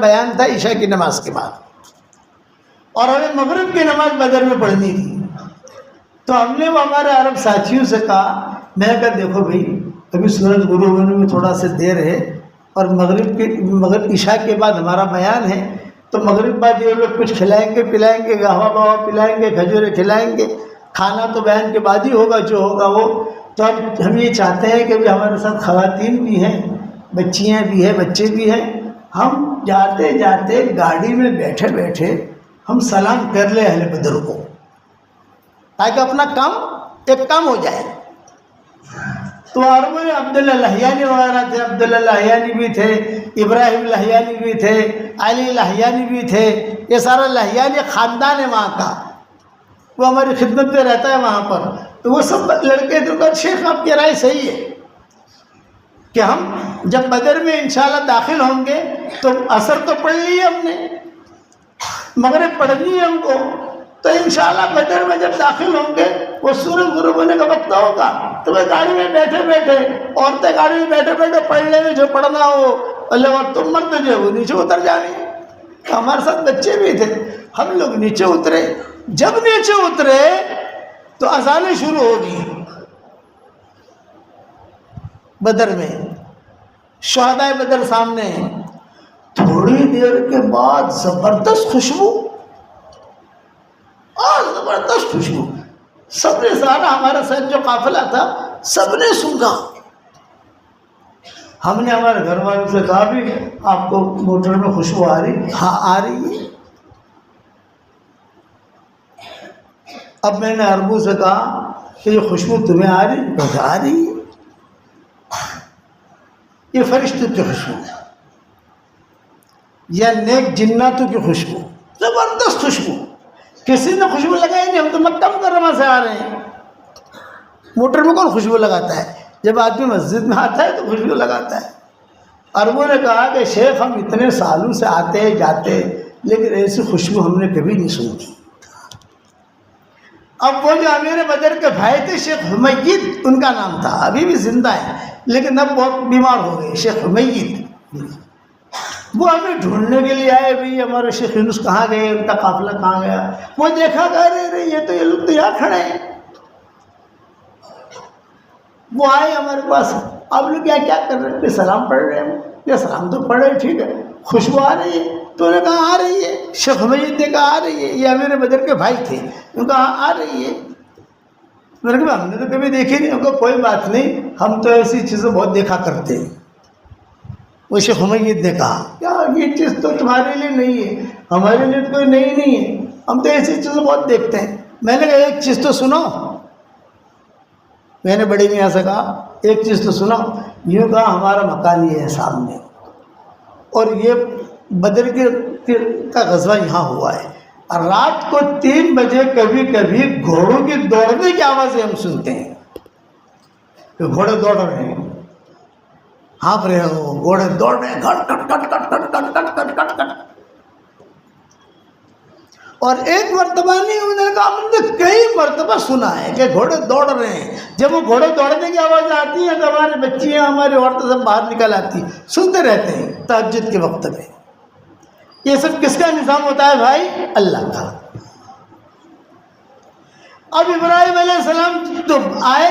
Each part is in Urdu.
بیان تھا عشاء کی نماز کے بعد، اور ہمیں مغرب کی نماز بدر میں پڑھنی تھی. تو ہم نے وہ ہمارے عرب ساتھیوں سے کہا، میں نے کہا دیکھو بھائی ابھی سورج غروب ہونے میں تھوڑا سے دیر ہے، اور مغرب عشاء کے بعد ہمارا بیان ہے، تو مغرب بعد یہ لوگ کچھ کھلائیں گے پلائیں گے، گہوا بوا پلائیں گے، کھجورے کھلائیں گے، کھانا تو بیان کے بعد ہی ہوگا جو ہوگا وہ. تو ہم یہ چاہتے ہیں کہ ہمارے ساتھ خواتین بھی ہیں، بچیاں بھی ہیں، بچے بھی ہیں، ہم جاتے جاتے گاڑی میں بیٹھے بیٹھے ہم سلام کر لیں اہل بدر کو، تاکہ اپنا ایک کام ہو جائے. تو عربوں میں عبداللہ لہیانی وغیرہ تھے، عبداللہ لہیانی بھی تھے، ابراہیم لہیانی بھی تھے، علی لہیانی بھی تھے، یہ سارا لہیانی خاندان ہے وہاں کا، وہ ہماری خدمت میں رہتا ہے وہاں پر. تو وہ سب لڑکے تو کہا شیخ آپ کی رائے صحیح ہے کہ ہم جب بدر میں انشاءاللہ داخل ہوں گے تو عصر تو پڑھ لی ہے ہم نے، مغرب پڑھنی ہے ہم کو، تو انشاءاللہ بدر میں جب داخل ہوں گے وہ سورج غروب ہونے کا وقت ہوگا تو میں گاڑی میں بیٹھے بیٹھے، عورتیں گاڑی میں بیٹھے بیٹھے پڑھ لیں گے جو پڑھنا ہو اللہ، اور تم مرد جو وہ نیچے اتر جائیں. تو ہمارے ساتھ بچے بھی تھے، ہم لوگ نیچے اترے. جب نیچے اترے تو اذانیں شروع ہو گئی بدر میں، شہدائے بدر سامنے ہیں. تھوڑی دیر کے بعد زبردست خوشبو، اور زبردست خوشبو، سب نے سارا ہمارے ساتھ جو قافلہ تھا سب نے سونگا. ہم نے ہمارے گھر والوں سے کہا بھی آپ کو موٹر میں خوشبو آ رہی؟ ہاں آ رہی ہے. اب میں نے عربوں سے کہا کہ یہ خوشبو تمہیں آ رہی؟ کہا آ رہی ہے، یہ فرشتوں کی خوشبو یا نیک جناتوں کی خوشبو، زبردست خوشبو. کسی نے خوشبو لگائی نہیں، ہم تو مکہ مکرمہ سے آ رہے ہیں. موٹر میں کون خوشبو لگاتا ہے؟ جب آدمی مسجد میں آتا ہے تو خوشبو لگاتا ہے. عربوں نے کہا کہ شیخ ہم اتنے سالوں سے آتے جاتے لیکن ایسی خوشبو ہم نے کبھی نہیں سنی. اب وہ جو امیر بدر کے بھائی تھے شیخ حمید ان کا نام تھا، ابھی بھی زندہ ہے لیکن اب بہت بیمار ہو گئے، شیخ حمید. وہ ہمیں ڈھونڈنے کے لیے آئے بھی ہمارے شیخ یونس کہاں گئے، ان کا قافلہ کہاں گیا. وہ دیکھا کہ ارے یہ لوگ تو یہاں کھڑے ہیں. وہ آئے ہمارے پاس، آپ لوگ کیا کر رہے ہیں؟ سلام پڑھ رہے ہیں. یہ سلام تو پڑھ رہے ٹھیک ہے، خوشبو آ رہی ہے؟ تو انہوں نے کہا آ رہی ہے. شیخ حمید نے کہا آ رہی ہے، یہ امیر بدر کے بھائی تھے، انہوں نے کہا آ رہی ہے. میں نے کہا ہم نے تو کبھی دیکھی نہیں. ان کو کوئی بات نہیں، ہم تو ایسی چیزیں بہت دیکھا کرتے ہیں. وہ شیخ حمید نے کہا کیا یہ چیز تو تمہارے لیے نہیں ہے، ہمارے لیے تو کوئی نئی نہیں ہے، ہم تو ایسی چیزیں بہت دیکھتے ہیں. میں نے کہا ایک چیز تو سنو. میں نے بڑے میاں سے کہا ایک چیز تو سنو. یوں کہا ہمارا مکان یہ ہے سامنے، اور یہ بدر کا غزوہ یہاں ہوا ہے، اور رات کو 3 بجے کبھی کبھی گھوڑوں کی دوڑنے کی آوازیں ہم سنتے ہیں کہ گھوڑے دوڑ رہے ہیں، ہانپ رہے ہو، گھوڑے دوڑ رہے ہیں، کٹ کٹ کٹ کٹ کٹ کٹ کٹ کٹ کٹ کٹ. اور ایک مرتبہ نہیں، انہوں نے کہا ہم نے کئی مرتبہ سنا ہے کہ گھوڑے دوڑ رہے ہیں. جب وہ گھوڑے دوڑنے کی آواز آتی ہے تو ہماری بچیاں ہماری عورتیں سب باہر نکل آتی، سنتے رہتے ہیں تہجد کے وقت میں. یہ سب کس کا نظام ہوتا ہے بھائی؟ اللہ کا. اب ابراہیم علیہ السلام تو آئے،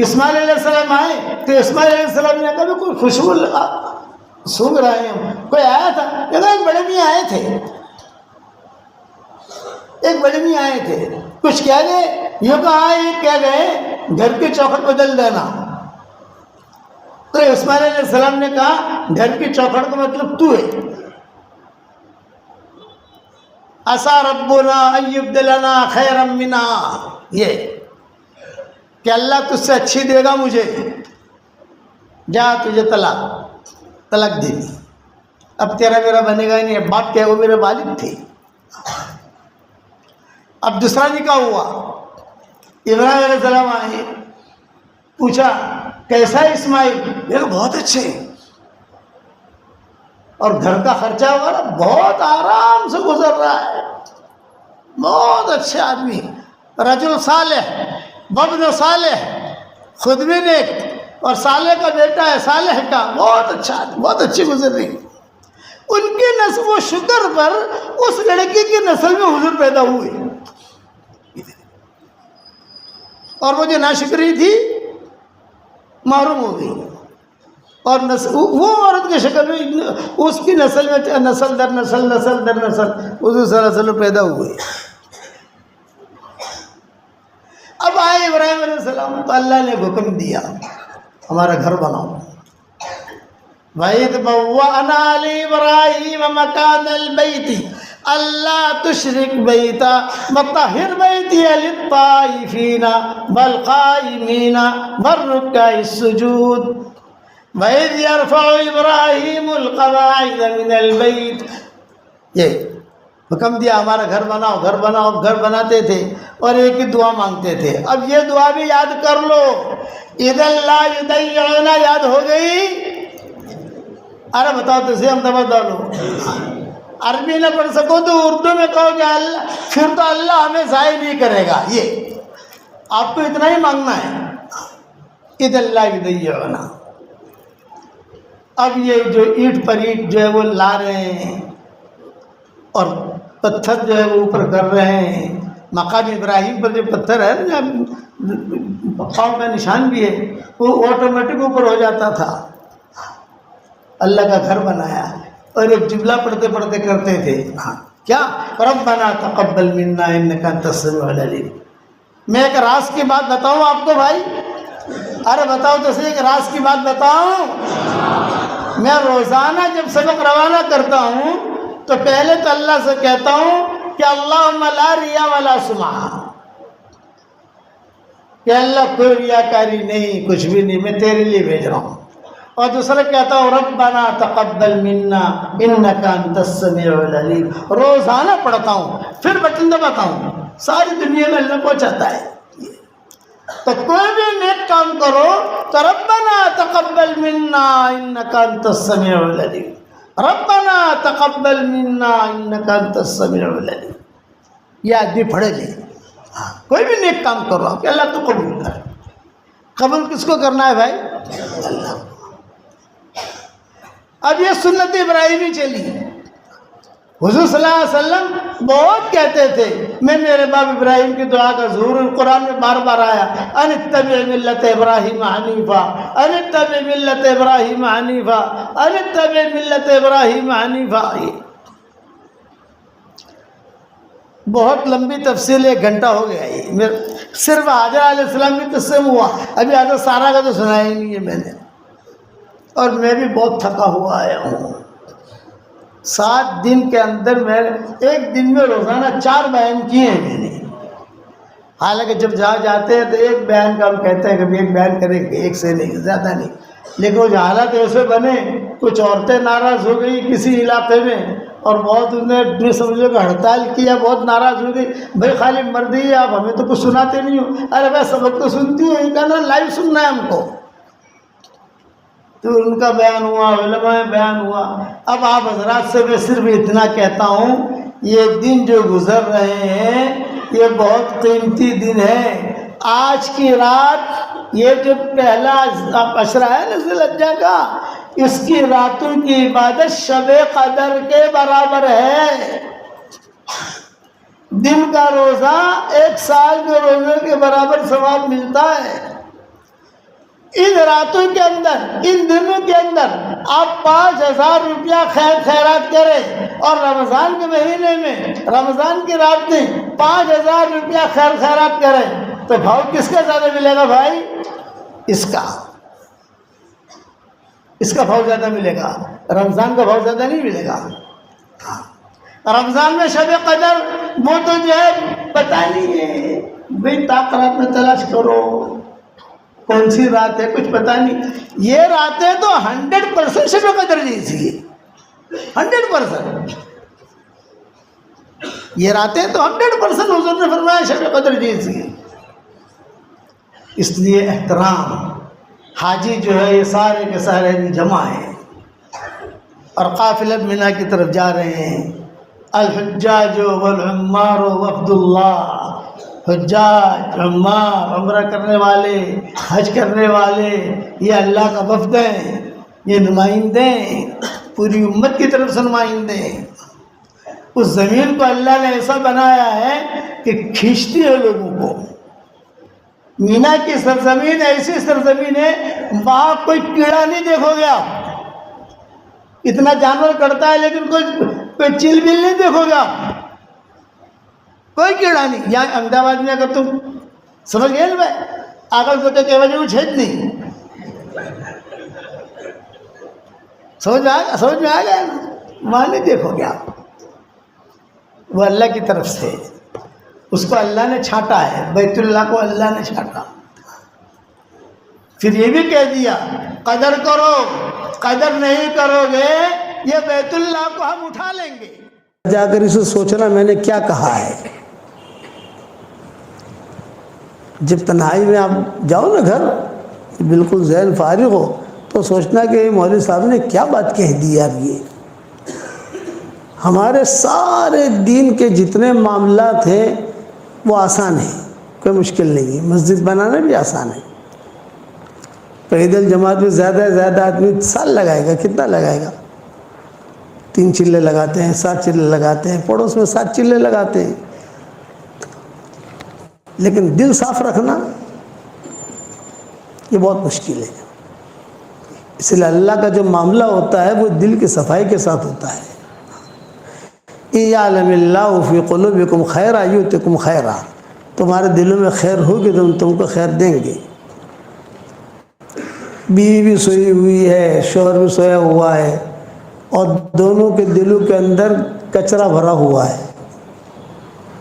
اسماعیل علیہ السلام آئے تو اسماعیل علیہ السلام نے کہا کوئی خوشبو سونگ رہے ہیں. کوئی آیا تھا؟ ایک بڑے میاں آئے تھے، ایک بڑے میاں آئے تھے، کچھ کہہ گئے. یہ کہا یہ کہہ گئے گھر کی چوکھٹ بدل دینا. تو اسماعیل علیہ السلام نے کہا گھر کی چوکھٹ کا مطلب تو ہے. عسیٰ ربنا ان یبدلنا خیرا منہا، یہ کہ اللہ تجھ سے اچھی دے گا مجھے، جا تجھے طلاق دے دی، اب تیرا میرا بنے گا نہیں. اب باپ کیا، وہ میرے والد تھے. اب دوسرا نکاح ہوا. ابراہیم علیہ السلام آئے، پوچھا کیسا ہے اسماعیل؟ یہ بہت اچھے، اور گھر کا خرچہ وغیرہ بہت آرام سے گزر رہا ہے، بہت اچھے آدمی، رجل صالح وابن صالح، خود بھی نیک اور صالح کا بیٹا ہے، صالح کا، بہت اچھا آدمی، بہت اچھی گزر رہی. ان کی نسل و شکر پر اس لڑکی کی نسل میں حضور پیدا ہوئے، اور وہ جو ناشکری تھی محروم ہو گئی، اور وہ عورت کی شکل میں اس کی نسل میں نسل در نسل نسل در نسل حضور صلی اللہ علیہ وسلم پیدا ہوئے۔ اب آئے ابراہیم علیہ السلام، تو اللہ نے حکم دیا ہمارا گھر بناؤ۔ وَإِذْ بَوَّأْنَا لِإِبْرَاهِيمَ مَكَانَ الْبَيْتِ أَلَّا تُشْرِكْ بِي وَطَهِّرْ بَيْتِيَ لِلطَّائِفِينَ وَالْقَائِمِينَ وَالرُّكَّعِ السُّجُودِ وَإِذْ يَرْفَعُ إِبْرَاهِيمُ الْقَوَاعِدَ مِنَ الْبَيْتِ، یہ حکم دیا ہمارا گھر بناؤ گھر بناؤ۔ گھر بناتے تھے اور ایک ہی دعا مانگتے تھے۔ اب یہ دعا بھی یاد کر لو، اِذَا لَا يُضَيِّعُونَ، یاد ہو گئی؟ ارے بتاؤ تو صحیح، ہم دبا ڈالو، عربی نہ پڑھ سکو تو اردو میں کہو کہ اللہ، پھر تو اللہ ہمیں ضائع نہیں کرے گا۔ یہ آپ کو اتنا ہی مانگنا ہے، اِذَا لَا يُضَيِّعُونَ۔ اب یہ جو اینٹ پر اینٹ جو ہے وہ لا رہے ہیں اور پتھر جو ہے وہ اوپر کر رہے ہیں، مقام ابراہیم پر جو پتھر ہے نا، پاؤں کا نشان بھی ہے، وہ آٹومیٹک اوپر ہو جاتا تھا۔ اللہ کا گھر بنایا، اور ایک جملہ پڑھتے پڑھتے کرتے تھے، کیا؟ ربنا تقبل منا انک انت السمیع العلیم۔ میں ایک راز کی بات بتاؤں آپ کو بھائی، ارے بتاؤ تو صحیح، ایک راز کی بات بتاؤں۔ میں روزانہ جب سبق روانہ کرتا ہوں تو پہلے تو اللہ سے کہتا ہوں کہ اللہم لا ریا ولا سمعہ، کہ اللہ کوئی ریاکاری نہیں، کچھ بھی نہیں، میں تیرے لیے بھیج رہا ہوں۔ اور دوسرا کہتا ہوں ربنا تقبل منا انک انت السمیع العلیم، روزانہ پڑھتا ہوں، پھر بٹن دباتا ہوں، ساری دنیا میں اللہ پہنچاتا ہے۔ تو کوئی بھی نیک کام کرو تو ربنا تقبل منا انک انت السمیع العلیم، ربنا تقبل منا انک انت السمیع العلیم، یہ آدمی پڑھے لے۔ کوئی بھی نیک کام کر رہا ہو کہ اللہ تو قبول کر۔ قبول کس کو کرنا ہے بھائی؟ اللہ۔ اب یہ سنت ابراہیمی چلی۔ حضور صلی اللہ علیہ وسلم بہت کہتے تھے، میں میرے باپ ابراہیم کی دعا کا ظہور قرآن میں بار بار آیا، ان اتبع ملت ابراہیم حنیفا، ان اتبع ملت ابراہیم حنیفا، ان اتبع ملت ابراہیم حنیفا۔ بہت لمبی تفصیل، 1 گھنٹہ ہو گیا یہ، صرف حاجرہ علیہ السلام کی قصے میں ہوا، ابھی حضرت سارہ کا تو سنایا ہی نہیں ہے میں نے، اور میں بھی بہت تھکا ہوا آیا ہوں۔ 7 دن کے اندر میں ایک دن میں روزانہ 4 بیان کیے ہیں میں نے، حالانکہ جب جہاں جاتے ہیں تو ایک بیان کا ہم کہتے ہیں کہ ایک بیان کریں گے، ایک سے نہیں، زیادہ نہیں، لیکن وہ حالات ایسے بنے، کچھ عورتیں ناراض ہو گئی کسی علاقے میں، اور بہت انہوں نے سمجھو کہ ہڑتال کیا، بہت ناراض ہو گئی، بھائی خالی مردی ہے آپ ہمیں تو کچھ سناتے نہیں ہو۔ ارے بھائی سبق تو سنتی ہو، یہ کہنا لائیو سننا ہے ہم کو۔ تو ان کا بیان ہوا، علماء بیان ہوا۔ اب آپ حضرات سے میں صرف اتنا کہتا ہوں، یہ دن جو گزر رہے ہیں یہ بہت قیمتی دن ہے۔ آج کی رات، یہ جو پہلا عشرہ ہے نا ذی الحجہ کا، اس کی راتوں کی عبادت شب قدر کے برابر ہے۔ دن کا روزہ 1 سال کے روزے کے برابر ثواب ملتا ہے۔ ان راتوں کے اندر، ان دنوں کے اندر آپ 5000 روپیہ خیرات کریں، اور رمضان کے مہینے میں، رمضان کی رات میں 5000 روپیہ خیرات کریں، تو بھاؤ کس کا زیادہ ملے گا بھائی؟ اس کا بھاؤ زیادہ ملے گا، رمضان کا بھاؤ زیادہ نہیں ملے گا۔ رمضان میں شب قدر وہ تو جو ہے پتہ نہیں ہے بھائی، رات میں تلاش کرو کون سی رات ہے، کچھ پتہ نہیں۔ یہ راتیں تو 100% شب قدر جیسی ہے، 100%۔ یہ راتیں تو 100% حضور نے فرمایا شب قدر جیسی ہے۔ اس لیے احترام، حاجی جو ہے یہ سارے کے سارے جمع ہیں اور قافلہ مینا کی طرف جا رہے ہیں۔ الحجاج والعمار وفد اللہ، حجاج، عمار، عمرہ کرنے والے، حج کرنے والے، یہ اللہ کا وفد ہیں، یہ نمائندے ہیں۔ پوری امت کی طرف سے نمائندے ہیں۔ اس زمین کو اللہ نے ایسا بنایا ہے کہ کھینچتی ہے لوگوں کو۔ مینا کی سرزمین ایسی سرزمین ہے وہاں کوئی کیڑا نہیں دیکھو گے آپ، اتنا جانور کرتا ہے لیکن کوئی چل بل نہیں دیکھو گے آپ، کوئی کیڑا نہیں۔ یہاں احمد آباد میں اگر تم سمجھ گئے نا بھائی، آگل کو تو کہ وجہ وہ چھید نہیں، سمجھ میں آ گیا نا، وہاں نہیں دیکھو گے آپ، وہ اللہ کی طرف سے، اس کو اللہ نے چھانٹا ہے، بیت اللہ کو اللہ نے چھانٹا۔ پھر یہ بھی کہہ دیا قدر کرو، قدر نہیں کرو گے یہ بیت اللہ کو ہم اٹھا لیں گے۔ جا کر اسے سوچنا میں نے کیا کہا ہے۔ جب تنہائی میں آپ جاؤ نا گھر، بالکل ذہن فارغ ہو، تو سوچنا کہ مولوی صاحب نے کیا بات کہہ دی اب یہ۔ ہمارے سارے دین کے جتنے معاملات ہیں وہ آسان ہیں، کوئی مشکل نہیں ہے۔ مسجد بنانا بھی آسان ہے، پیدل جماعت میں زیادہ سے زیادہ آدمی سال لگائے گا، کتنا لگائے گا؟ 3 چلے لگاتے ہیں، 7 چلے لگاتے ہیں، پڑوس میں 7 چلے لگاتے ہیں۔ لیکن دل صاف رکھنا یہ بہت مشکل ہے۔ اس لیے اللہ کا جو معاملہ ہوتا ہے وہ دل کی صفائی کے ساتھ ہوتا ہے۔ اِعْلَمِ اللَّهُ فِي قُلُوبِكُمْ خَيْرًا يُؤْتِكُمْ خَيْرًا، تمہارے دلوں میں خیر ہوگی تو ہم تم کو خیر دیں گے۔ بیوی بھی سوئی ہوئی ہے، شوہر بھی سویا ہوا ہے، اور دونوں کے دلوں کے اندر کچرا بھرا ہوا ہے،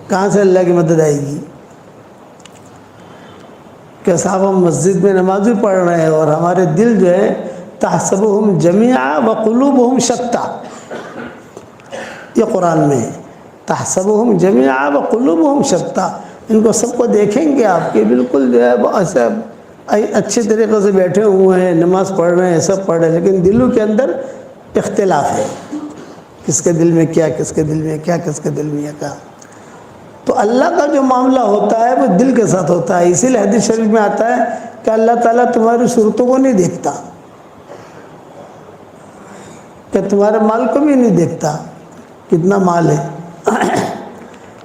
کہاں سے اللہ کی مدد آئے گی؟ کہ صاحب ہم مسجد میں نماز بھی پڑھ رہے ہیں اور ہمارے دل جو ہے تحسبهم جميعا وقلوبهم شتى، یہ قرآن میں ہے، تحسبهم جميعا وقلوبهم شتى، ان کو سب کو دیکھیں گے آپ کے بالکل جو ہے ایسا اچھے طریقے سے بیٹھے ہوئے ہیں، نماز پڑھ رہے ہیں، سب پڑھ رہے ہیں، لیکن دلوں کے اندر اختلاف ہے، کس کے دل میں کیا، کس کے دل میں کیا، کس کے دل میں کیا۔ تو اللہ کا جو معاملہ ہوتا ہے وہ دل کے ساتھ ہوتا ہے۔ اسی لیے حدیث شریف میں آتا ہے کہ اللہ تعالیٰ تمہاری صورتوں کو نہیں دیکھتا، کہ تمہارے مال کو بھی نہیں دیکھتا کتنا مال ہے،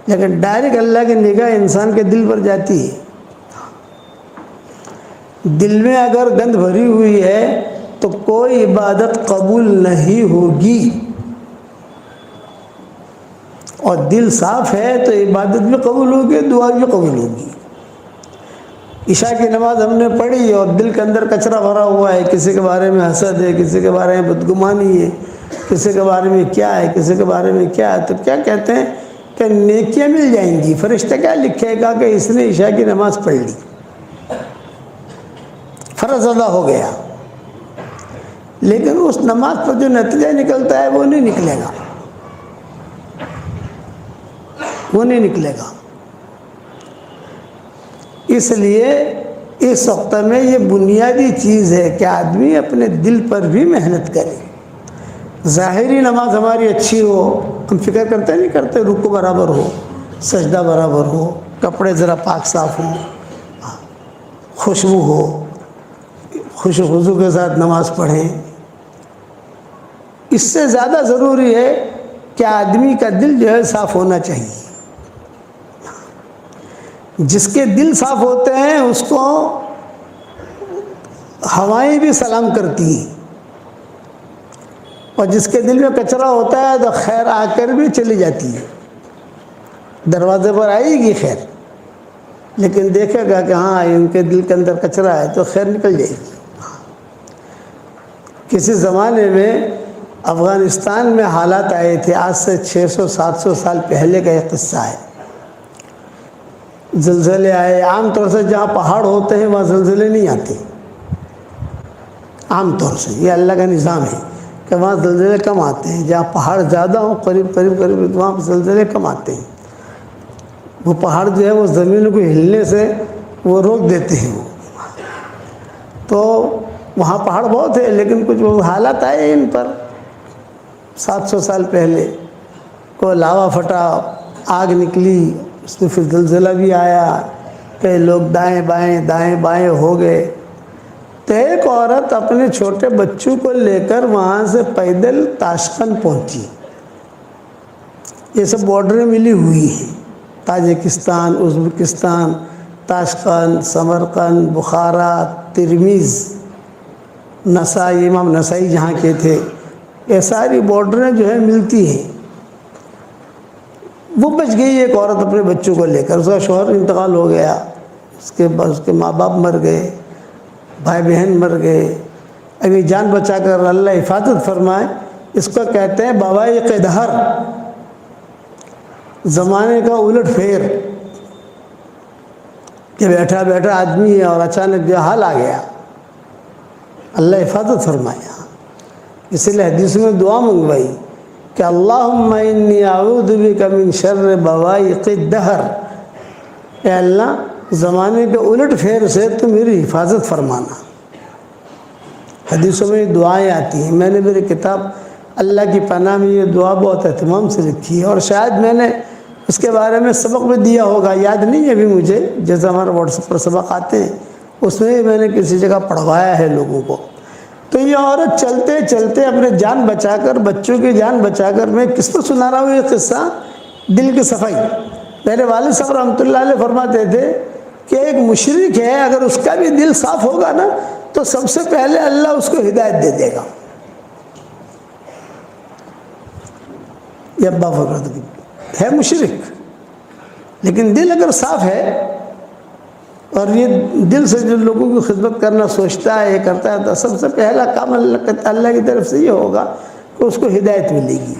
لیکن ڈائریکٹ اللہ کی نگاہ انسان کے دل پر جاتی ہے۔ دل میں اگر گند بھری ہوئی ہے تو کوئی عبادت قبول نہیں ہوگی، اور دل صاف ہے تو عبادت بھی قبول ہوگی، دعا بھی قبول ہوگی۔ عشاء کی نماز ہم نے پڑھی اور دل کے اندر کچرا بھرا ہوا ہے، کسی کے بارے میں حسد ہے، کسی کے بارے میں بدگمانی ہے، کسی کے بارے میں کیا ہے، کسی کے بارے میں کیا ہے، تو کیا کہتے ہیں کہ نیکیاں مل جائیں گی۔ فرشتہ کیا لکھے گا کہ اس نے عشاء کی نماز پڑھ لی، فرض ادا ہو گیا، لیکن اس نماز پر جو نتیجہ نکلتا ہے وہ نہیں نکلے گا، وہ نہیں نکلے گا۔ اس لیے اس وقت میں یہ بنیادی چیز ہے کہ آدمی اپنے دل پر بھی محنت کرے۔ ظاہری نماز ہماری اچھی ہو، ہم فکر کرتے نہیں کرتے، رکوع برابر ہو، سجدہ برابر ہو، کپڑے ذرا پاک صاف ہوں، خوشبو ہو، خوش و خضوع کے ساتھ نماز پڑھیں۔ اس سے زیادہ ضروری ہے کہ آدمی کا دل جو ہے صاف ہونا چاہیے۔ جس کے دل صاف ہوتے ہیں اس کو ہوائیں بھی سلام کرتی ہیں، اور جس کے دل میں کچرا ہوتا ہے تو خیر آ کر بھی چلی جاتی ہے، دروازے پر آئے گی خیر، لیکن دیکھے گا کہ ہاں ان کے دل کے اندر کچرا ہے تو خیر نکل جائے گی۔ کسی زمانے میں افغانستان میں حالات آئے تھے، آج سے 600-700 سال پہلے کا ایک قصہ ہے۔ زلزلے آئے، عام طور سے جہاں پہاڑ ہوتے ہیں وہاں زلزلے نہیں آتے، عام طور سے یہ اللہ کا نظام ہے کہ وہاں زلزلے کم آتے ہیں، جہاں پہاڑ زیادہ ہوں قریب وہاں زلزلے کم آتے ہیں۔ وہ پہاڑ جو ہے وہ زمین کو ہلنے سے وہ روک دیتے ہیں، وہ تو وہاں پہاڑ بہت ہے، لیکن کچھ وہ حالات آئے ان پر 700 سال پہلے، کوئی لاوا پھٹا، آگ نکلی، اس میں پھر زلزلہ بھی آیا، کئی لوگ دائیں بائیں ہو گئے۔ تو تو ایک عورت اپنے چھوٹے بچوں کو لے کر وہاں سے پیدل تاشقند پہنچی. یہ سب بارڈریں ملی ہوئی ہیں، تاجکستان، ازبکستان، تاشقند، سمرقند، بخارا، ترمیز، نسائی، امام نسائی جہاں کے تھے، یہ ساری بارڈریں جو ہے ملتی ہیں. وہ بچ گئی ایک عورت اپنے بچوں کو لے کر. اس کا شوہر انتقال ہو گیا، اس کے ماں باپ مر گئے، بھائی بہن مر گئے. ابھی جان بچا کر اللہ حفاظت فرمائے. اس کو کہتے ہیں بوائق دہر، زمانے کا الٹ پھیر، کہ بیٹھا بیٹھا آدمی ہے اور اچانک جو حال آ گیا. اللہ حفاظت فرمایا. اس لیے حدیث میں دعا منگوائی کہ اللہم انی اعوذ بک من شر بوائق الدہر، اے اللہ زمانے کے الٹ پھیر سے تو میری حفاظت فرمانا. حدیثوں میں دعائیں آتی ہیں. میں نے میری کتاب اللہ کی پناہ میں یہ دعا بہت اہتمام سے لکھی ہے، اور شاید میں نے اس کے بارے میں سبق بھی دیا ہوگا، یاد نہیں ہے ابھی مجھے. جیسے ہمارے واٹس ایپ پر سبق آتے ہیں اس میں میں نے کسی جگہ پڑھوایا ہے لوگوں کو. تو یہ عورت چلتے چلتے اپنے جان بچا کر، بچوں کی جان بچا کر، میں کس کو سنا رہا ہوں یہ قصہ؟ دل کی صفائی. میرے والد صاحب رحمۃ اللہ علیہ فرماتے تھے کہ ایک مشرک ہے، اگر اس کا بھی دل صاف ہوگا نا تو سب سے پہلے اللہ اس کو ہدایت دے دے گا. یہ ابا فرماتے ہے مشرک، لیکن دل اگر صاف ہے اور یہ دل سے جو لوگوں کی خدمت کرنا سوچتا ہے، یہ کرتا ہے، تو سب سے پہلا کام اللہ کی طرف سے یہ ہوگا کہ اس کو ہدایت ملے گی،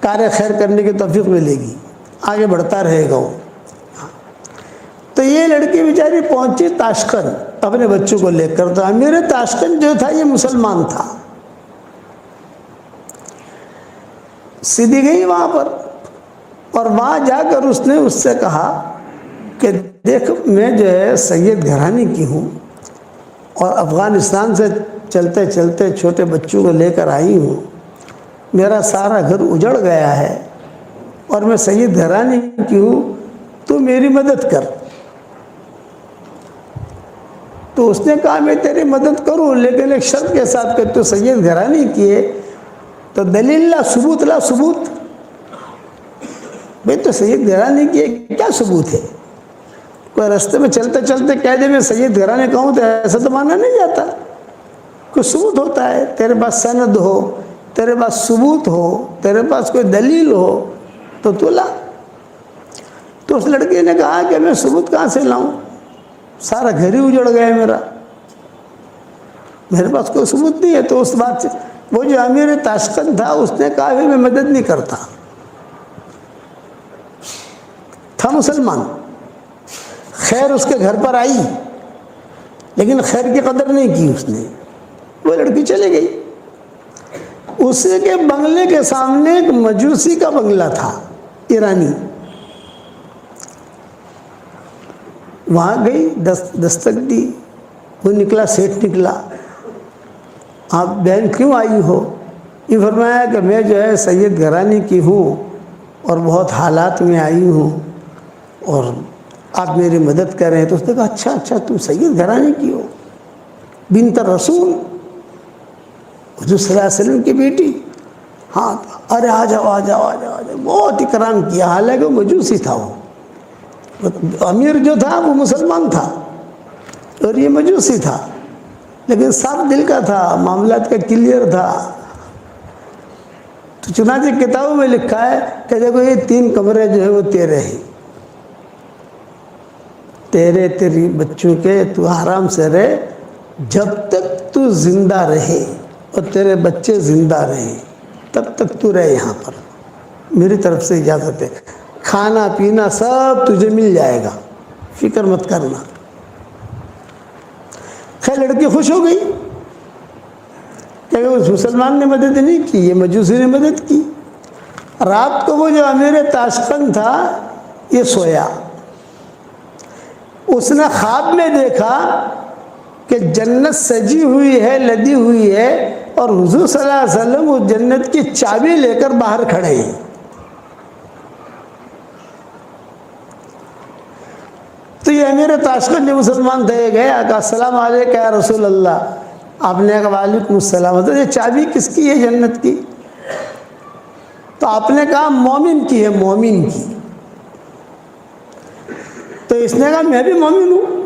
کار خیر کرنے کی توفیق ملے گی، آگے بڑھتا رہے گا وہ. تو یہ لڑکی بیچاری پہنچی تاشقند اپنے بچوں کو لے کر. تو امیر تاشقند جو تھا یہ مسلمان تھا. سیدھی گئی وہاں پر، اور وہاں جا کر اس نے اس سے کہا کہ دیکھ میں جو ہے سید گھرانے کی ہوں، اور افغانستان سے چلتے چلتے چھوٹے بچوں کو لے کر آئی ہوں. میرا سارا گھر اجڑ گیا ہے اور میں سید گھرانے کی ہوں، تو میری مدد کر. تو اس نے کہا میں تیری مدد کروں، لیکن ایک شرط کے ساتھ کہ تو سید گھرانے کی ہے تو دلیل لا، ثبوت لا، ثبوت. بھئی تو سید گھرانے کی ہے، کیا ثبوت ہے؟ کوئی رستے میں چلتے چلتے کہہ دے میں سید گھرانے کا ہوں تو ایسا تو مانا نہیں جاتا. کوئی ثبوت ہوتا ہے، تیرے پاس سند ہو، تیرے پاس ثبوت ہو، تیرے پاس کوئی دلیل ہو تو لا. تو اس لڑکی نے کہا کہ میں ثبوت کہاں سے لاؤں، سارا گھر ہی اجڑ گیا میرا، میرے پاس کوئی ثبوت نہیں ہے. تو اس بات سے وہ جو امیر تاشقند تھا اس نے کہا میں مدد نہیں کرتا. تھا مسلمان، خیر اس کے گھر پر آئی لیکن خیر کی قدر نہیں کی اس نے. وہ لڑکی چلے گئی. اس کے بنگلے کے سامنے ایک مجوسی کا بنگلہ تھا، ایرانی. وہاں گئی، دستک دی، وہ نکلا، سیٹ نکلا. آپ بہن کیوں آئی ہو؟ یہ فرمایا کہ میں جو ہے سید گھرانے کی ہوں اور بہت حالات میں آئی ہوں اور آپ میری مدد کریں. تو اس نے کہا اچھا تم سید گھرانے کی ہو، بنت رسول، حضور صلی اللہ علیہ وسلم کی بیٹی؟ ہاں. ارے آ جاؤ آ جاؤ آ جاؤ. بہت اکرام کیا. حالانکہ وہ مجوسی تھا، وہ امیر جو تھا وہ مسلمان تھا اور یہ مجوسی تھا، لیکن صاف دل کا تھا، معاملات کا کلیئر تھا. تو چنانچہ کتابوں میں لکھا ہے کہ دیکھو یہ 3 کمرے جو ہے وہ تیرے ہیں، تیری بچوں کے، تو آرام سے رہے جب تک تو زندہ رہے اور تیرے بچے زندہ رہے، تب تک تو رہے یہاں پر. میری طرف سے اجازت ہے، کھانا پینا سب تجھے مل جائے گا، فکر مت کرنا. خیر لڑکی خوش ہو گئی کہ اس مسلمان نے مدد نہیں کی، یہ مجوسی نے مدد کی. رات کو وہ جو امیر تاشقند تھا یہ سویا. اس نے خواب میں دیکھا کہ جنت سجی ہوئی ہے، لدی ہوئی ہے، اور حضور صلی اللہ علیہ وسلم اس جنت کی چابی لے کر باہر کھڑے ہیں. تو یہ امیر تاشقند جو مسلمان تھے گئے کہا السلام علیکم یا رسول اللہ، آپ نے کہا وعلیکم السلام، تو یہ چابی کس کی ہے جنت کی؟ تو آپ نے کہا مومن کی ہے، مومن کی۔ تو اس نے کہا میں بھی مومن ہوں۔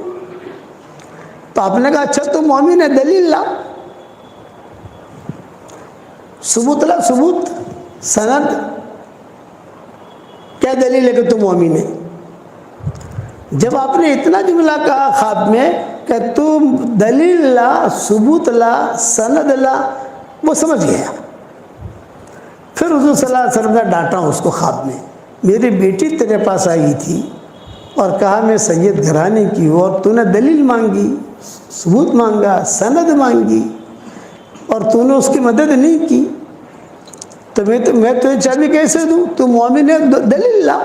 تو آپ نے کہا اچھا تو مومن ہے، دلیل لا، ثبوت لا، ثبوت، سند، کیا دلیل ہے کہ تو مومن ہے؟ جب آپ نے اتنا جملہ کہا خواب میں کہ تم دلیل لا، ثبوت لا، سند لا، وہ سمجھ گیا۔ پھر حضور صلی اللہ علیہ وسلم نے ڈانٹا اس کو خواب میں، میری بیٹی تیرے پاس آئی تھی اور کہا میں سید گھرانے کی ہوں، اور تو نے دلیل مانگی، ثبوت مانگا، سند مانگی، اور تو نے اس کی مدد نہیں کی، تو میں تجھے چابی کیسے دوں؟ تو مومن ہے، دلیل لا۔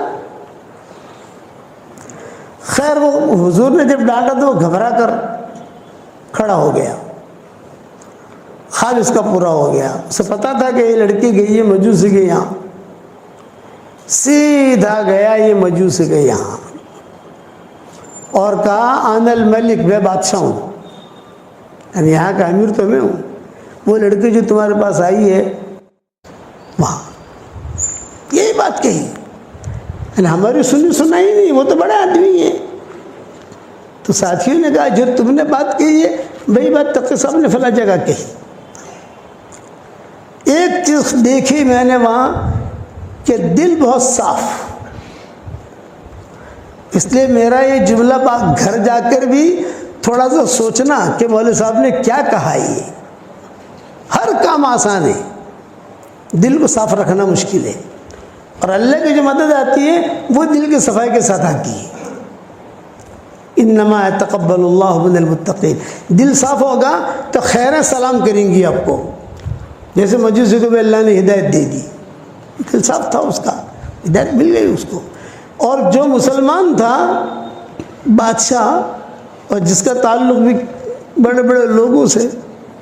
خیر وہ حضور نے جب ڈانٹا تو وہ گھبرا کر کھڑا ہو گیا، خواب اس کا پورا ہو گیا۔ اسے پتا تھا کہ یہ لڑکی گئی ہے مجوسی کے یہاں، سیدھا گیا یہ مجوسی کے یہاں اور کہا آن الملک، میں بادشاہ ہوں، یعنی یہاں کا امیر تو میں ہوں، وہ لڑکی جو تمہارے پاس آئی ہے وہاں، یہی بات کہی، یعنی ہماری سنا ہی نہیں، وہ تو بڑا آدمی ہے۔ تو ساتھیوں نے کہا جو تم نے بات کہی ہے وہی بات تقی صاحب نے فلاں جگہ کہی۔ ایک چیز دیکھی میں نے وہاں کہ دل بہت صاف، اس لیے میرا یہ جملہ گھر جا کر بھی تھوڑا سا سوچنا کہ مولوی صاحب نے کیا کہا۔ یہ ہر کام آسان ہے، دل کو صاف رکھنا مشکل ہے، اور اللہ کی جو مدد آتی ہے وہ دل کی صفائی کے ساتھ آتی ہے۔ انما یتقبل اللہ من المتقین، دل صاف ہوگا تو خیریں سلام کریں گی آپ کو، جیسے مجوسی کو بھی اللہ نے ہدایت دے دی، دل صاف تھا اس کا، ہدایت مل گئی اس کو۔ اور جو مسلمان تھا بادشاہ، اور جس کا تعلق بھی بڑے بڑے لوگوں سے،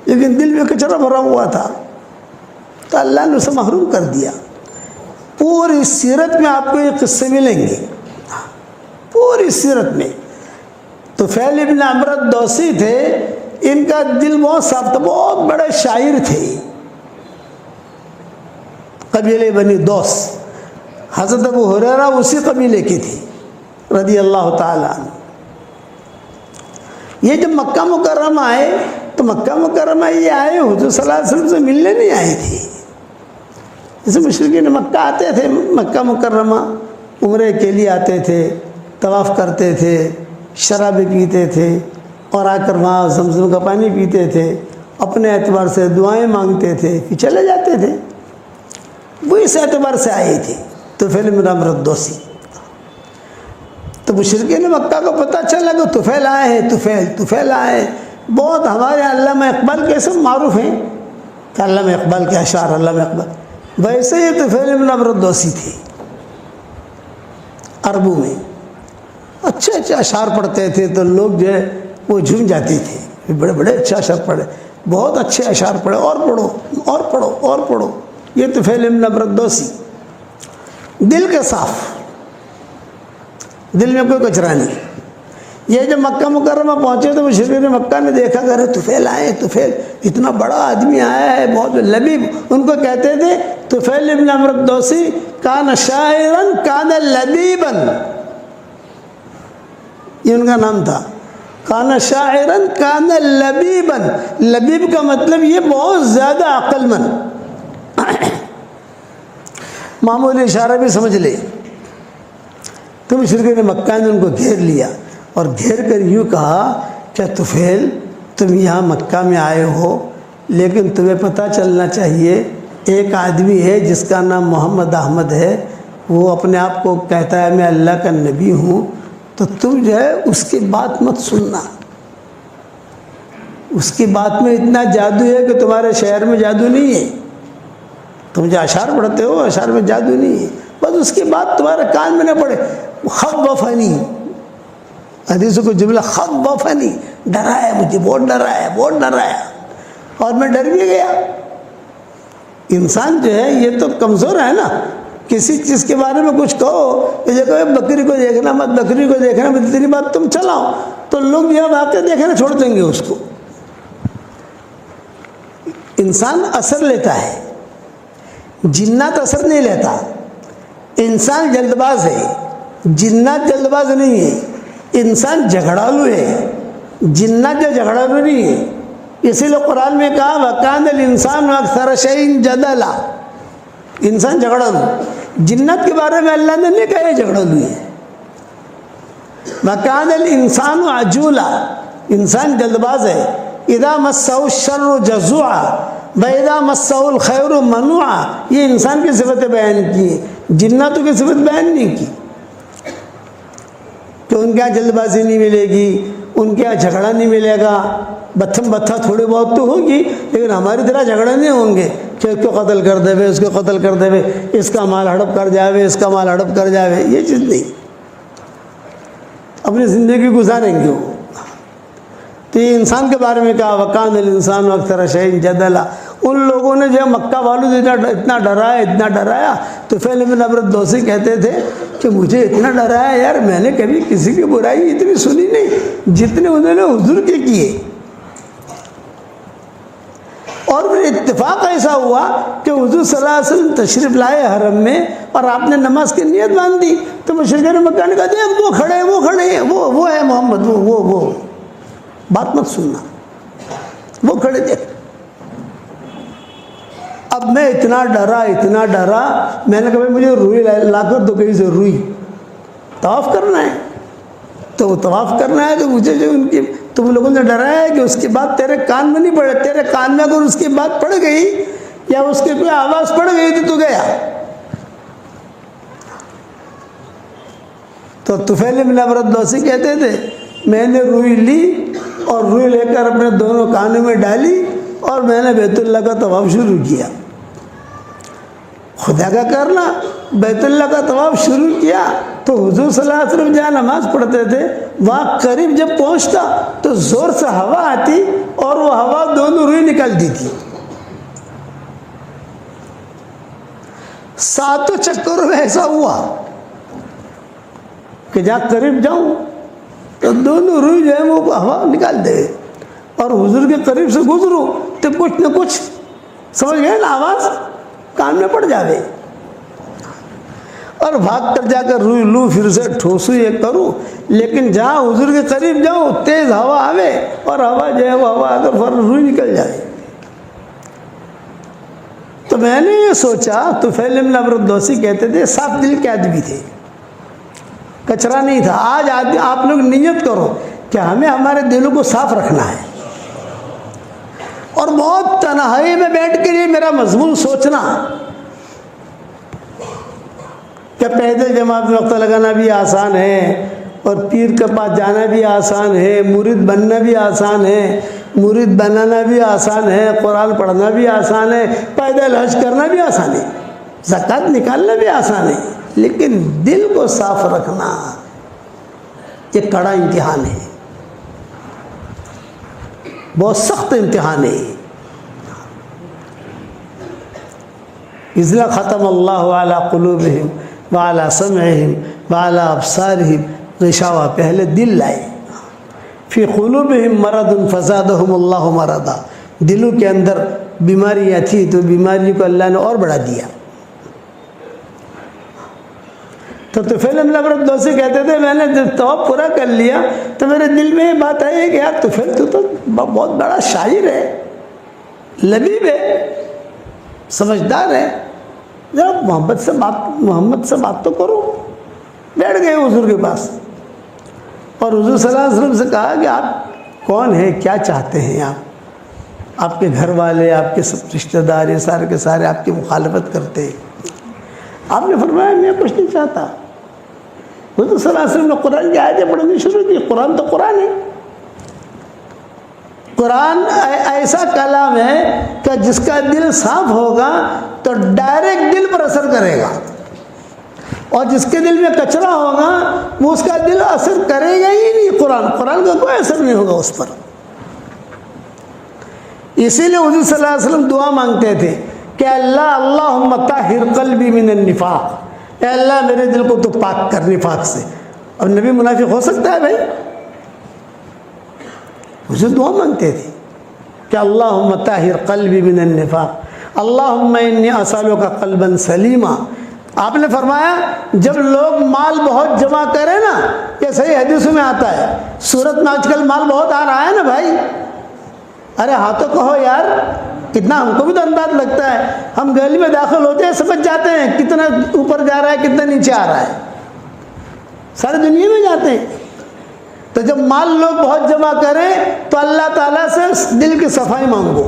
لیکن دل میں کچرا بھرا ہوا تھا، تو اللہ نے اسے محروم کر دیا۔ پوری سیرت میں آپ کو یہ قصے ملیں گے، پوری سیرت میں۔ طفیل ابن عمرو الدوسی تھے، ان کا دل بہت صاف تھا، بہت بڑے شاعر تھے، قبیلے بنی دوس، حضرت ابو ہریرہ اسی قبیلے کے تھے رضی اللہ تعالیٰ عنہ۔ یہ جب مکہ مکرمہ آئے تو مکہ مکرمہ یہ آئے حضور صلی اللہ علیہ وسلم سے ملنے نہیں آئے تھے، جیسے مشرکین مکہ آتے تھے، مکہ مکرمہ عمرے کے لیے آتے تھے، طواف کرتے تھے، شرابیں پیتے تھے، اور آ کر وہاں زمزم کا پانی پیتے تھے، اپنے اعتبار سے دعائیں مانگتے تھے، پھر چلے جاتے تھے۔ وہ اس اعتبار سے آئے تھے طفیل بن عمرو الدوسی۔ تو مشرکین مکہ کو پتہ چلا کہ طفیل آئے ہیں، طفیل آئے ہیں، بہت ہمارے علامہ اقبال کے سب معروف ہیں کہ علامہ اقبال کے اشعار، علامہ اقبال، ویسے ہی طفیل بن عمرو الدوسی تھے، عربوں میں اچھے اچھے اشعار پڑھتے تھے، تو لوگ جو ہے وہ جھوم جاتے تھے، بڑے بڑے اچھے اشعار پڑھے، بہت اچھے اشعار پڑھے، اور پڑھو اور پڑھو اور پڑھو۔ یہ طفیل بن عمرو الدوسی، دل کے صاف، دل میں کوئی کچرا نہیں۔ یہ جب مکہ مکرمہ پہنچے تو مشرکین مکہ نے دیکھا کہ ارے طفیل آئے، طفیل اتنا بڑا آدمی آیا ہے، بہت لبیب، ان کو کہتے تھے طفیل بن عمرو الدوسی کان شاعرا کان لبیبا، یہ ان کا نام تھا، کان شاعرا کان لبیبا۔ لبیب کا مطلب یہ بہت زیادہ عقل مند، معمولی اشارہ بھی سمجھ لے۔ تو مشرکین مکہ نے ان کو گھیر لیا اور گھیر کر یوں کہا کہ طفیل تم یہاں مکہ میں آئے ہو، لیکن تمہیں پتہ چلنا چاہیے ایک آدمی ہے جس کا نام محمد احمد ہے، وہ اپنے آپ کو کہتا ہے میں اللہ کا نبی ہوں، تو تم جو ہے اس کی بات مت سننا، اس کی بات میں اتنا جادو ہے کہ تمہارے شہر میں جادو نہیں ہے، تم جو اشعار پڑھتے ہو اشعار میں جادو نہیں ہے، بس اس کی بات تمہارے کان میں نہ پڑے۔ خوفنی، حدیث کو جملہ خوفنی، ڈرایا مجھے، بہت ڈرایا، بہت ڈرایا، اور میں ڈر بھی گیا۔ انسان جو ہے یہ تو کمزور ہے نا، کسی چیز کے بارے میں کچھ کہو تو یہ کہو بکری کو دیکھنا مت، بکری کو دیکھنا مت، تیری بات تم چلاؤ، تو لوگ یہ واقعہ دیکھنا چھوڑ دیں گے اس کو۔ انسان اثر لیتا ہے، جنات اثر نہیں لیتا۔ انسان جلد باز ہے، جنات جلد باز نہیں ہے۔ انسان جھگڑالو ہے، جنات جو جھگڑالو نہیں ہے۔ اسی لیے قرآن میں کہا وَكَانَ الْإِنسَانُ أَكْثَرَ شَيْءٍ جَدَلًا، انسان جھگڑالو۔ جنات کے بارے میں اللہ نے نہیں کہا یہ جھگڑالو ہے۔ وَكَانَ الْإِنسَانُ عَجُولًا، انسان جلد باز ہے۔ اِذَا مَسَّهُ الشَّرُّ جَزُوعًا وَإِذَا مَسَّهُ الْخَيْرُ مَنُوعًا، یہ انسان کی صفتیں بیان کی ہیں، جناتوں کی صفت بیان نہیں کی کہ ان کے یہاں جلد بازی نہیں ملے گی، ان کے یہاں جھگڑا نہیں ملے گا۔ بتھم بتھا تھوڑی بہت تو ہوگی، لیکن ہماری طرح جھگڑے نہیں ہوں گے کہ اس کو قتل کر دے وے، اس کو قتل کر دے وے، اس کا مال ہڑپ کر جاوے، اس کا مال ہڑپ کر جاوے، یہ چیز نہیں۔ اپنی زندگی گزاریں گے وہ۔ تو یہ انسان کے بارے میں کہا وَكَانَ الْإِنسَانُ أَكْثَرَ شَيْءٍ جَدَلًا۔ ان لوگوں نے جو مکہ والوں سے اتنا ڈرایا تو طفیل بن عمرو الدوسی کہتے تھے کہ مجھے اتنا ڈرایا یار، میں نے کبھی کسی کی برائی اتنی سنی نہیں جتنے انہوں نے حضور کے کیے۔ اور پھر اتفاق ایسا ہوا کہ حضور صلی اللہ علیہ وسلم تشریف لائے حرم میں اور آپ نے نماز کی نیت باندھ دی، تو مشرکین مکہ نے کہا دیکھ وہ کھڑے ہیں، وہ ہے محمد، وہ بات مت سننا، وہ کھڑے تھے۔ اب میں اتنا ڈرا، میں نے کہا مجھے روئی لا کر دو، کہیں سے روئی، طواف کرنا ہے، تو وہ طواف کرنا ہے، تو مجھے جو ان کی تم لوگوں نے ڈرایا ہے کہ اس کی بات تیرے کان میں نہیں پڑے، تیرے کان میں اگر اس کی بات پڑ گئی یا اس کی کوئی آواز پڑ گئی تو گیا۔ تو طفیل بن عمرو الدوسی کہتے تھے میں نے روئی لی اور روئی لے کر اپنے دونوں کانوں میں ڈالی اور میں نے بیت اللہ کا طواف شروع کیا۔ خدا کا کرنا، بیت اللہ کا طواف شروع کیا تو حضور صلی اللہ علیہ وسلم جہاں نماز پڑھتے تھے وہاں قریب جب پہنچتا تو زور سے ہوا آتی اور وہ ہوا دونوں روئی نکلتی تھی۔ 7 چکروں میں ایسا ہوا کہ جہاں قریب جاؤں تو دونوں روئی جو ہے وہ ہوا نکال دے، اور حضور کے قریب سے گزروں تو کچھ نہ کچھ سمجھ گئے نا، آواز کان میں پڑ جاوے، اور بھاگ کر جا کر روئی لوں، پھر سے ٹھوسوں یہ کروں، لیکن جہاں حضور کے قریب جاؤں تیز ہوا آوے اور ہوا جو ہے وہ ہوا آ کر فوراً روئی نکل جائے۔ تو میں نے یہ سوچا، طفیل بن عمرو الدوسی کہتے تھے صاف دل کے آدمی تھے، کچرا نہیں تھا۔ آج آپ لوگ نیت کرو کہ ہمیں ہمارے دلوں کو صاف رکھنا ہے، اور بہت تنہائی میں بیٹھ کے یہ میرا مضمون سوچنا کہ پیدل جماعت میں وقت لگانا بھی آسان ہے، اور پیر کے پاس جانا بھی آسان ہے، مرید بننا بھی آسان ہے، مرید بنانا بھی آسان ہے، قرآن پڑھنا بھی آسان ہے، پیدل حج کرنا بھی آسان ہے، زکوٰۃ نکالنا بھی آسان ہے، لیکن دل کو صاف رکھنا یہ کڑا امتحان ہے، بہت سخت امتحان ہے۔ اذ ختم اللہ علی قلوبہم وعلی سمعہم وعلی ابصارہم غشاوہ، پہلے دل لائے، فی قلوبہم مرض فزادہم اللہ مرضا، دلوں کے اندر بیماریاں تھی تو بیماری کو اللہ نے اور بڑھا دیا۔ تو طفیل بن عمرو الدوسی کہتے تھے میں نے جب طواف پورا کر لیا تو میرے دل میں یہ بات آئی کہ یار طفیل تو بہت بڑا شاعر ہے، لبیب ہے، سمجھدار ہے، ذرا محمد سے بات تو کرو۔ بیٹھ گئے حضور کے پاس اور حضور صلی اللہ علیہ وسلم سے کہا کہ آپ کون ہیں، کیا چاہتے ہیں، آپ کے گھر والے، آپ کے سب رشتہ دار یہ سارے کے سارے آپ کی مخالفت کرتے ہیں۔ آپ نے فرمایا میں کچھ نہیں چاہتا۔ حضور صلی اللہ علیہ وسلم نے قرآن کی آیتیں پڑھنی شروع کی۔ قرآن تو قرآن ہے، قرآن ایسا کلام ہے کہ جس کا دل صاف ہوگا تو ڈائریکٹ دل پر اثر کرے گا، اور جس کے دل میں کچرا ہوگا وہ اس کا دل اثر کرے گا ہی نہیں۔ قرآن کا کوئی اثر نہیں ہوگا اس پر۔ اسی لیے حضور صلی اللہ علیہ وسلم دعا مانگتے تھے کہ اللہ اللہم طہر قلبی من النفاق، اے اللہ میرے دل کو تو پاک کر نفاق سے۔ اب نبی منافق ہو سکتا ہے بھائی؟ حضور دعا مانگتے تھے کہ اللہم طہر قلبی من النفاق، اللہم انی اسألک قلبا سلیما۔ آپ نے فرمایا جب لوگ مال بہت جمع کریں نا، یہ صحیح حدیثوں میں آتا ہے، صورت میں آج کل مال بہت آ رہا ہے نا بھائی، ارے ہاں تو کہو یار، کتنا ہم کو بھی تو انداز لگتا ہے، ہم گلی میں داخل ہوتے ہیں سمجھ جاتے ہیں کتنا اوپر جا رہا ہے کتنا نیچے آ رہا ہے، ساری دنیا میں جاتے ہیں۔ تو جب مال لوگ بہت جمع کریں تو اللہ تعالیٰ سے دل کی صفائی مانگو،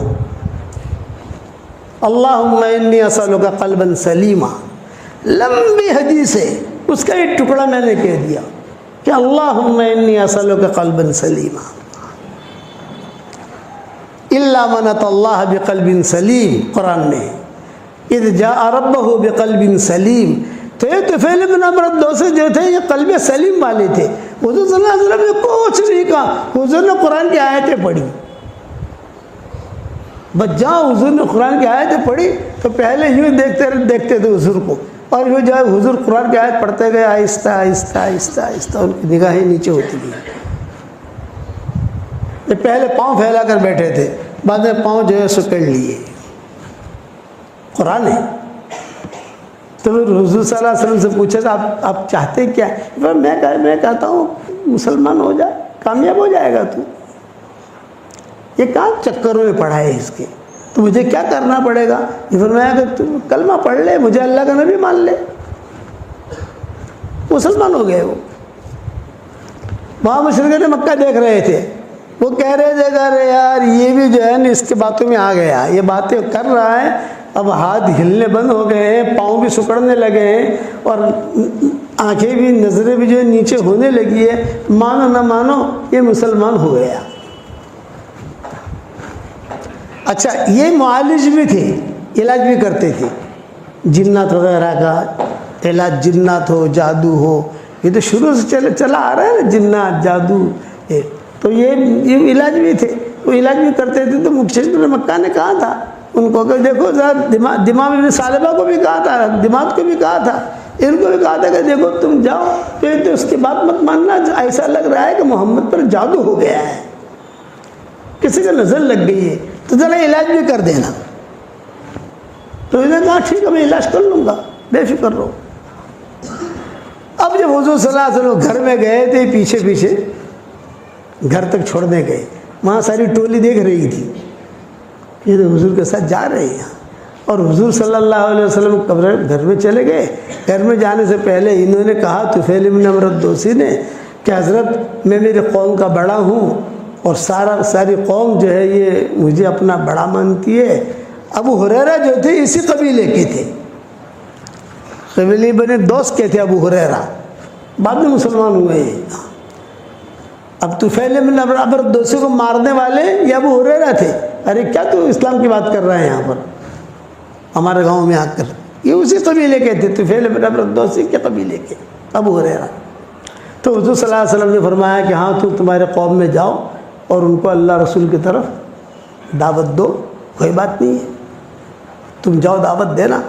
اللہم انی اسألک قلبا سلیما۔ لمبی حدیث ہے، اس کا ایک ٹکڑا میں نے کہہ دیا کہ اللہم انی اسألک قلبا سلیما، الا من اتى اللہ بقلب سلیم، قرآن میں اذ جاء ربہ بقلب سلیم۔ تو یہ طفیل بن عمرو الدوسی جو تھے یہ قلب سلیم والے تھے، حضور صلی اللہ علیہ وسلم نے کچھ نہیں کہا، حضور نے قرآن کی آیتیں پڑھی، بس جہاں حضور نے قرآن کی آیتیں پڑھی تو پہلے یوں دیکھتے تھے حضور کو، اور وہ جو ہے حضور قرآن کی آیت پڑھتے گئے آہستہ آہستہ آہستہ آہستہ، ان کی نگاہیں نیچے ہوتی گئی۔ یہ پہلے پاؤں پھیلا کر بیٹھے تھے، بعد میں پاؤں جو ہے سکڑ لیے، قرآن ہے۔ تو پھر حضور صلی اللہ علیہ وسلم سے پوچھا تھا آپ چاہتے کیا؟ میں کہتا ہوں مسلمان ہو جائے، کامیاب ہو جائے گا تو، یہ کہاں چکروں میں پڑھا ہے اس کے، تو مجھے کیا کرنا پڑے گا؟ یہ فرمایا کہ تم کلمہ پڑھ لے، مجھے اللہ کا نبی مان لے، مسلمان ہو گئے۔ وہ وہاں مشرکین مکہ دیکھ رہے تھے، وہ کہہ رہے تھے کہ ارے یار یہ بھی جو ہے نا اس کے باتوں میں آ گیا، یہ باتیں کر رہا ہے، اب ہاتھ ہلنے بند ہو گئے ہیں، پاؤں بھی سکڑنے لگے ہیں، اور آنکھیں بھی نظریں بھی جو ہے نیچے ہونے لگی ہے، مانو نہ مانو یہ مسلمان ہو گیا۔ اچھا یہ معالج بھی تھے، علاج بھی کرتے تھے، جنات وغیرہ کا علاج، جنات ہو جادو ہو، یہ تو شروع سے چلا آ رہا ہے نا، جنات جادو، تو یہ علاج بھی تھے، وہ علاج بھی کرتے تھے۔ تو مشرکین مکہ نے کہا تھا ان کو کہ دیکھو ذرا دماغ ابن ثعلبہ کو بھی کہا تھا، دماغ کو بھی کہا تھا، ان کو بھی کہا تھا کہ دیکھو تم جاؤ، تو اس کی بات مت ماننا، ایسا لگ رہا ہے کہ محمد پر جادو ہو گیا ہے، کسی کا نظر لگ گئی ہے، تو ذرا علاج بھی کر دینا۔ تو انہوں نے کہا ٹھیک ہے میں علاج کر لوں گا، بے فکر رہو۔ اب جب حضور صلی اللہ علیہ وسلم گھر میں گئے تھے، پیچھے پیچھے گھر تک چھوڑنے گئے، وہاں ساری ٹولی دیکھ رہی تھی، یہ تو حضور کے ساتھ جا رہے ہیں، اور حضور صلی اللہ علیہ وسلم گھر میں چلے گئے۔ گھر میں جانے سے پہلے انہوں نے کہا طفیل بن عمرو الدوسی نے کہ حضرت میں میری قوم کا بڑا ہوں، اور ساری قوم جو ہے یہ مجھے اپنا بڑا مانتی ہے۔ ابو ہریرہ جو تھے اسی قبیلے کے تھے، قبیلے بنے دوست کے تھے ابو ہریرہ، بعد میں مسلمان ہوئے ہیں۔ اب طفیل بن عمرو الدوسی کو مارنے والے یہ ابو ہریرہ تھے۔ ارے کیا تو اسلام کی بات کر رہے ہیں یہاں پر ہمارے گاؤں میں آ کر؟ یہ اسی قبیلے کے تھے، طفیل بن عمرو الدوسی کے قبیلے کے ابو ہریرہ۔ تو حضور صلی اللہ علیہ وسلم نے فرمایا کہ ہاں تمہارے قوم میں جاؤ اور ان کو اللہ رسول کی طرف دعوت دو، کوئی بات نہیں ہے، تم جاؤ دعوت دینا۔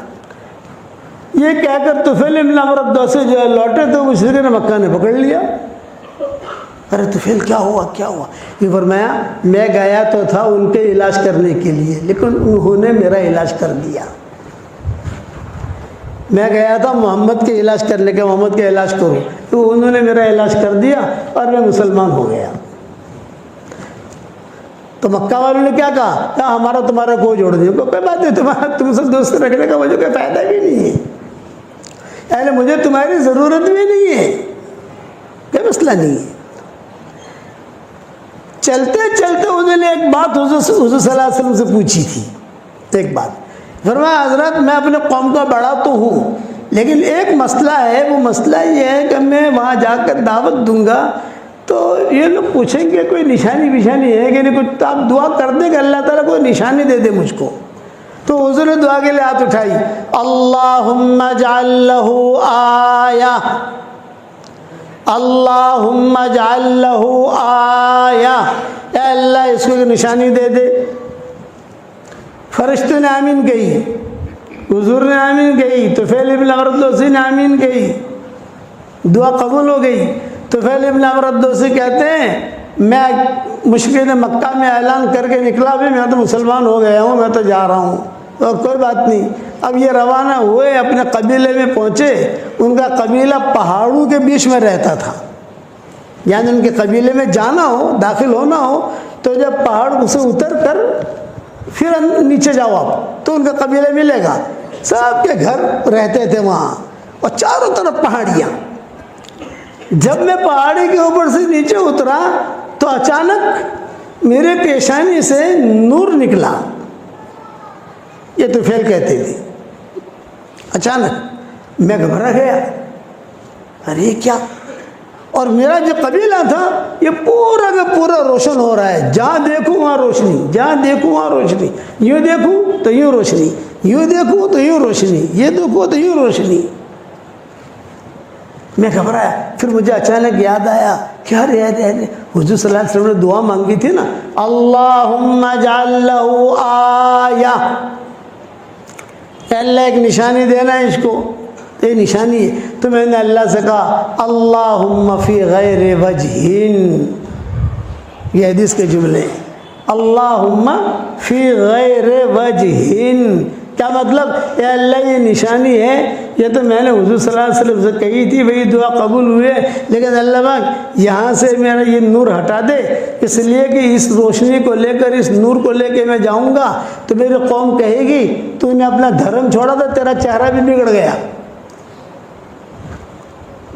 یہ کہہ کر طفیل بن عمرو الدوسی جو ہے لوٹے تو مشرکین مکہ نے پکڑ لیا۔ ارے طفیل کیا ہوا کیا ہوا؟ یہ فرمایا میں گیا تو تھا ان کے علاج کرنے کے لیے، لیکن انہوں نے میرا علاج کر دیا۔ میں گیا تھا محمد کے علاج کرنے کے، محمد کے علاج کروں، تو انہوں نے میرا علاج کر دیا اور میں مسلمان ہو گیا۔ تو مکہ والوں نے کیا کہا؟ ہمارا تمہارا کوئی جوڑ نہیں، کوئی بات نہیں، تم سے دوست رکھنے کا مجھے کوئی فائدہ بھی نہیں ہے، یعنی مجھے تمہاری ضرورت بھی نہیں ہے، کوئی مسئلہ نہیں ہے۔ چلتے چلتے انہوں نے ایک بات حضور صلی اللہ علیہ وسلم سے پوچھی تھی، ایک بات فرمایا حضرت میں اپنے قوم کا بڑا تو ہوں، لیکن ایک مسئلہ ہے، وہ مسئلہ یہ ہے کہ میں وہاں جا کر دعوت دوں گا تو یہ لوگ پوچھیں گے کوئی نشانی ہے کہ نہیں، کچھ آپ دعا کر دیں کہ اللہ تعالیٰ کوئی نشانی دے دے مجھ کو۔ تو حضور نے دعا کے لیے ہاتھ اٹھائی، اللہم اجعل لہ آیہ، اللہم اجعل لہ آیہ، اے اللہ اس کو نشانی دے دے۔ فرشتوں نے آمین کہی، حضور نے آمین کہی، طفیل ابن عمرو الدوسی نے آمین کہی، دعا قبول ہو گئی۔ طفیل ابن عمرو الدوسی کہتے ہیں میں مشرکین مکہ میں اعلان کر کے نکلا بھی میں تو مسلمان ہو گیا ہوں، میں تو جا رہا ہوں، اور کوئی بات نہیں۔ اب یہ روانہ ہوئے، اپنے قبیلے میں پہنچے۔ ان کا قبیلہ پہاڑوں کے بیچ میں رہتا تھا، یعنی ان کے قبیلے میں جانا ہو، داخل ہونا ہو تو جب پہاڑ سے اتر کر پھر نیچے جاؤ آپ تو ان کا قبیلہ ملے گا۔ سب کے گھر رہتے تھے وہاں، اور چاروں طرف پہاڑیاں۔ جب میں پہاڑی کے اوپر سے نیچے اترا تو اچانک میرے پیشانی سے نور نکلا، یہ طفیل کہتے تھے۔ اچانک میں گھبرا گیا، ارے کیا؟ اور میرا جو قبیلہ تھا یہ پورا کا پورا روشن ہو رہا ہے، جہاں دیکھوں وہاں روشنی، جہاں دیکھوں وہاں روشنی، یوں دیکھوں تو یوں روشنی، یوں دیکھوں تو یوں روشنی، یہ دیکھوں تو یوں روشنی۔ میں گھبرایا، پھر مجھے اچانک یاد آیا کہ ارے حضور صلی اللہ علیہ وسلم نے دعا مانگی تھی نا، اللہم اجعل لہ آیہ، اے اللہ ایک نشانی دینا ہے اس کو، یہ نشانی ہے۔ تو میں نے اللہ سے کہا اللہم فی غیر وجہ، یہ حدیث کے جملے ہیں، اللہم فی غیر وجہ، کیا مطلب؟ اے اللہ یہ نشانی ہے، یہ تو میں نے حضور صلی اللہ علیہ وسلم سے کہی تھی، وہی دعا قبول ہوئے، لیکن اللہ پاک یہاں سے میرا یہ نور ہٹا دے، اس لیے کہ اس روشنی کو لے کر، اس نور کو لے کے میں جاؤں گا تو میری قوم کہے گی تو نے اپنا دھرم چھوڑا تھا، تیرا چہرہ بھی بگڑ گیا۔